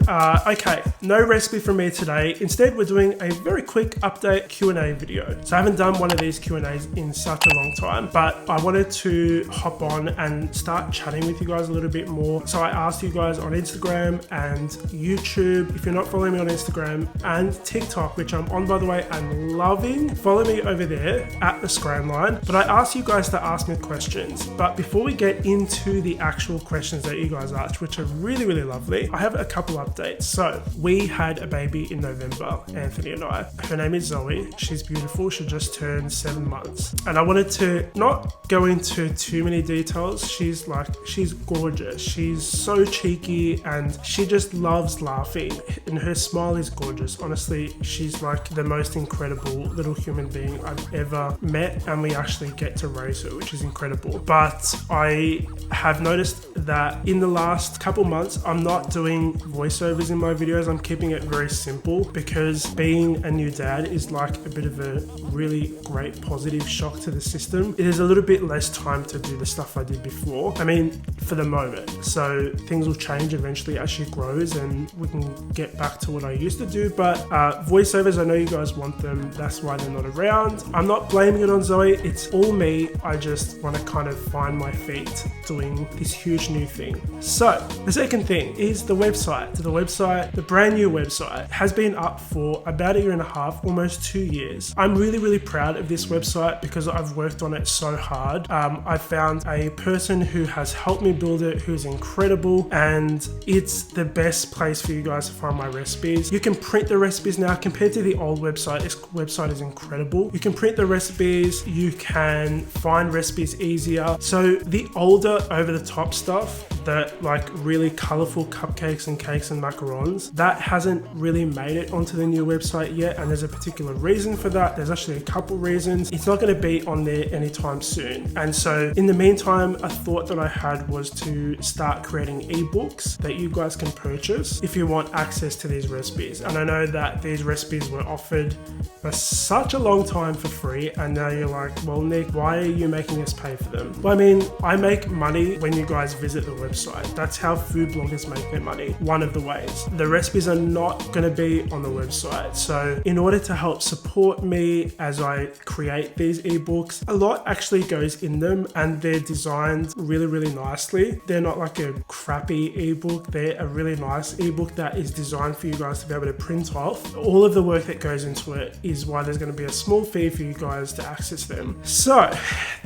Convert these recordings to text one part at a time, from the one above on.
Okay, no recipe from me today. Instead, we're doing a very quick update Q&A video. So I haven't done one of these Q&As in such a long time, but I wanted to hop on and start chatting with you guys a little bit more. So I asked you guys on Instagram and YouTube. If you're not following me on Instagram and TikTok, which I'm on by the way, I'm loving, follow me over there at the Scran line. But I asked you guys to ask me questions. But before we get into the actual questions that you guys asked, which are really, really lovely, I have a couple updates. So we had a baby in November, Anthony and I. Her name is ZOE. She's beautiful. She just turned 7 months. And I wanted to not go into too many details. She's gorgeous. She's so cheeky and she just loves laughing. And her smile is gorgeous. Honestly, she's like the most incredible little human being I've ever met. And we actually get to raise her, which is incredible. But I have noticed that in the last couple months, I'm not doing voiceovers in my videos. I'm keeping it very simple because being a new dad is like a bit of a really great positive shock to the system. It is a little bit less time to do the stuff I did before. I mean, for the moment. So things will change eventually as she grows and we can get back to what I used to do. But voiceovers, I know you guys want them. That's why they're not around. I'm not blaming it on ZOE. It's all me. I just want to kind of find my feet doing this huge new thing. So the second thing is the website. The brand new website has been up for about 1.5 years, almost 2 years. I'm really, really proud of this website because I've worked on it so hard. I found a person who has helped me build it, who's incredible, and it's the best place for you guys to find my recipes. You can print the recipes now compared to the old website. This website is incredible. You can print the recipes, you can find recipes easier. So the older over the top stuff, that like really colorful cupcakes and cakes and macarons, that hasn't really made it onto the new website yet, and there's a particular reason for that. There's actually a couple reasons. It's not going to be on there anytime soon, and so in the meantime, a thought that I had was to start creating ebooks that you guys can purchase if you want access to these recipes. And I know that these recipes were offered for such a long time for free, and now you're like, well, Nick, why are you making us pay for them? Well, I mean, I make money when you guys visit the website. That's how food bloggers make their money. One of the ways. The recipes are not going to be on the website. So in order to help support me as I create these ebooks, a lot actually goes in them and they're designed really, really nicely. They're not like a crappy ebook. They're a really nice ebook that is designed for you guys to be able to print off. All of the work that goes into it is why there's going to be a small fee for you guys to access them. So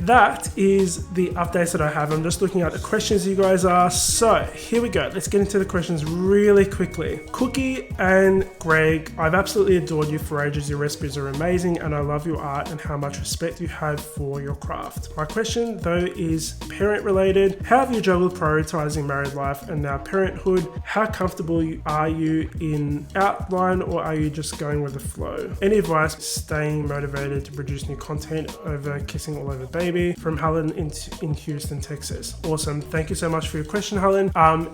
that is the updates that I have. I'm just looking at the questions you guys asked. So here we go. Let's get into the questions really quickly. Cookie and Greg, I've absolutely adored you for ages. Your recipes are amazing and I love your art and how much respect you have for your craft. My question though is parent related. How have you juggled prioritizing married life and now parenthood? How comfortable are you in outline or are you just going with the flow? Any advice staying motivated to produce new content over kissing all over baby? From Helen in Houston, Texas. Awesome. Thank you so much for your question, Helen.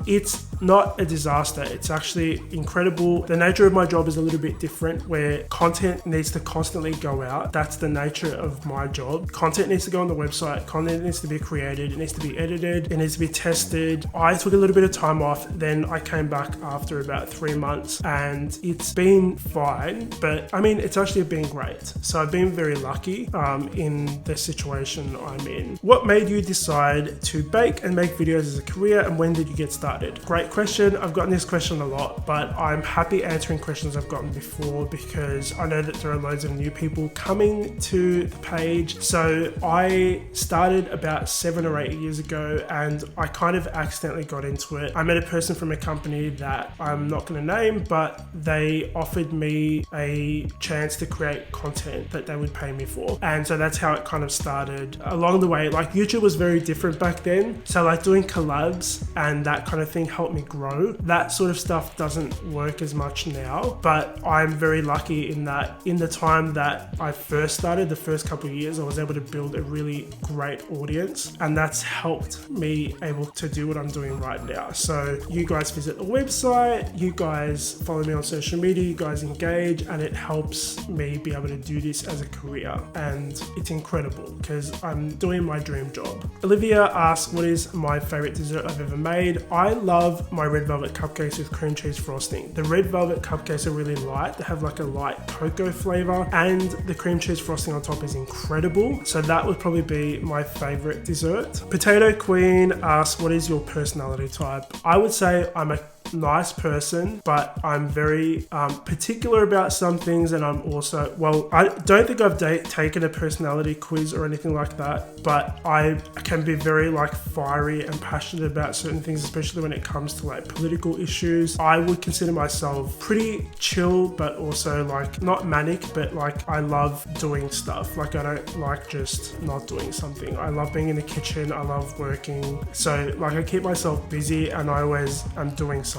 It's not a disaster. It's actually incredible. The nature of my job is a little bit different where content needs to constantly go out. That's the nature of my job. Content needs to go on the website. Content needs to be created. It needs to be edited. It needs to be tested. I took a little bit of time off. Then I came back after about 3 months and it's been fine, but I mean, it's actually been great. So I've been very lucky in the situation I'm in. What made you decide to bake and make videos as a career and when did you get started? Great question. I've gotten this question a lot, but I'm happy answering questions I've gotten before because I know that there are loads of new people coming to the page. So I started about 7 or 8 years ago and I kind of accidentally got into it. I met a person from a company that I'm not going to name, but they offered me a chance to create content that they would pay me for. And so that's how it kind of started. Along the way, like YouTube was very different back then. So like doing collabs and that kind of thing helped me grow. That sort of stuff doesn't work as much now, but I'm very lucky in that in the time that I first started, the first couple of years, I was able to build a really great audience and that's helped me able to do what I'm doing right now. So you guys visit the website, you guys follow me on social media, you guys engage, and it helps me be able to do this as a career. And it's incredible because I'm doing my dream job. Olivia asks, what is my favorite dessert I've ever made? I love love my red velvet cupcakes with cream cheese frosting. The red velvet cupcakes are really light. They have like a light cocoa flavor, and the cream cheese frosting on top is incredible. So that would probably be my favorite dessert. Potato Queen asks, what is your personality type? I would say I'm a nice person, but I'm very particular about some things, and I'm also, well, I don't think I've taken a personality quiz or anything like that, but I can be very like fiery and passionate about certain things, especially when it comes to like political issues. I would consider myself pretty chill, but also like not manic, but like I love doing stuff. Like I don't like just not doing something. I love being in the kitchen. I love working. So like I keep myself busy, and I always am doing something.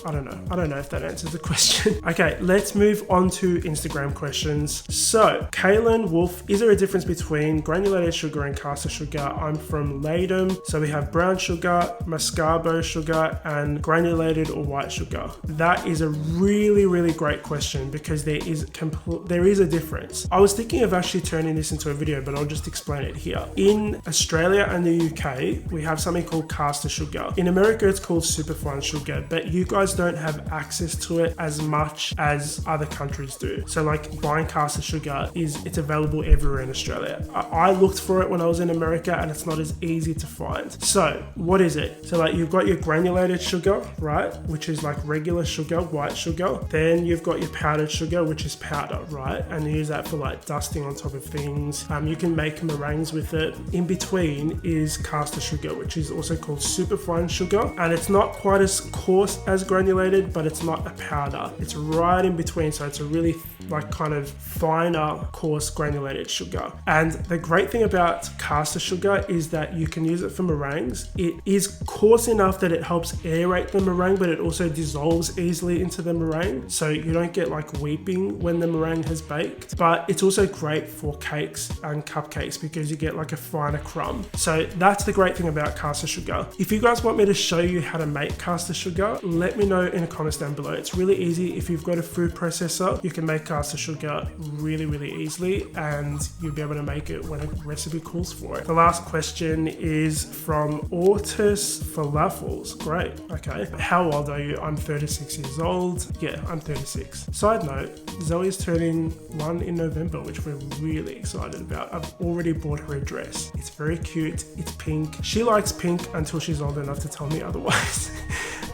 I don't know if that answers the question. Okay, let's move on to Instagram questions. So Kaylin Wolf, is there a difference between granulated sugar and caster sugar? I'm from Latham. So we have brown sugar, mascabo sugar, and granulated or white sugar. That is a really, really great question, because there is a difference. I was thinking of actually turning this into a video, but I'll just explain it here. In Australia and the UK, we have something called caster sugar. In America, it's called superfine sugar, but you guys don't have access to it as much as other countries do. So like buying caster sugar it's available everywhere in Australia. I looked for it when I was in America, and it's not as easy to find. So what is it? So like you've got your granulated sugar, right? Which is like regular sugar, white sugar. Then you've got your powdered sugar, which is powder, right? And you use that for like dusting on top of things. You can make meringues with it. In between is caster sugar, which is also called superfine sugar. And it's not quite as coarse as granulated, but it's not a powder. It's right in between, so it's a really like kind of finer, coarse granulated sugar. And the great thing about caster sugar is that you can use it for meringues. It is coarse enough that it helps aerate the meringue, but it also dissolves easily into the meringue, so you don't get like weeping when the meringue has baked. But it's also great for cakes and cupcakes, because you get like a finer crumb. So that's the great thing about caster sugar. If you guys want me to show you how to make caster sugar, let me know in the comments down below. It's really easy. If you've got a food processor, you can make caster sugar really, really easily, and you'll be able to make it when a recipe calls for it. The last question is from Ortis Falafels. Great. Okay. How old are you? I'm 36 years old. Yeah, I'm 36. Side note, Zoe is turning 1 in November, which we're really excited about. I've already bought her a dress. It's very cute. It's pink. She likes pink until she's old enough to tell me otherwise.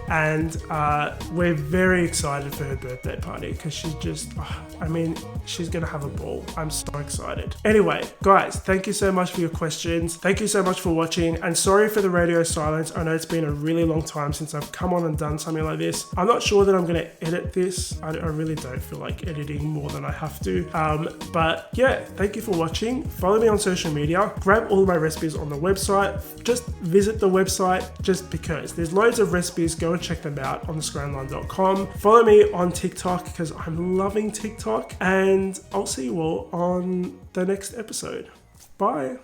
And we're very excited for her birthday party, because she's just, she's gonna have a ball. I'm so excited. Anyway, guys, thank you so much for your questions. Thank you so much for watching, and sorry for the radio silence. I know it's been a really long time since I've come on and done something like this. I'm not sure that I'm gonna edit this. I really don't feel like editing more than I have to. But yeah, thank you for watching. Follow me on social media. Grab all of my recipes on the website. Just visit the website just because. There's loads of recipes. Go and check them out on thescranline.com. Follow me on TikTok, because I'm loving TikTok, and I'll see you all on the next episode. Bye.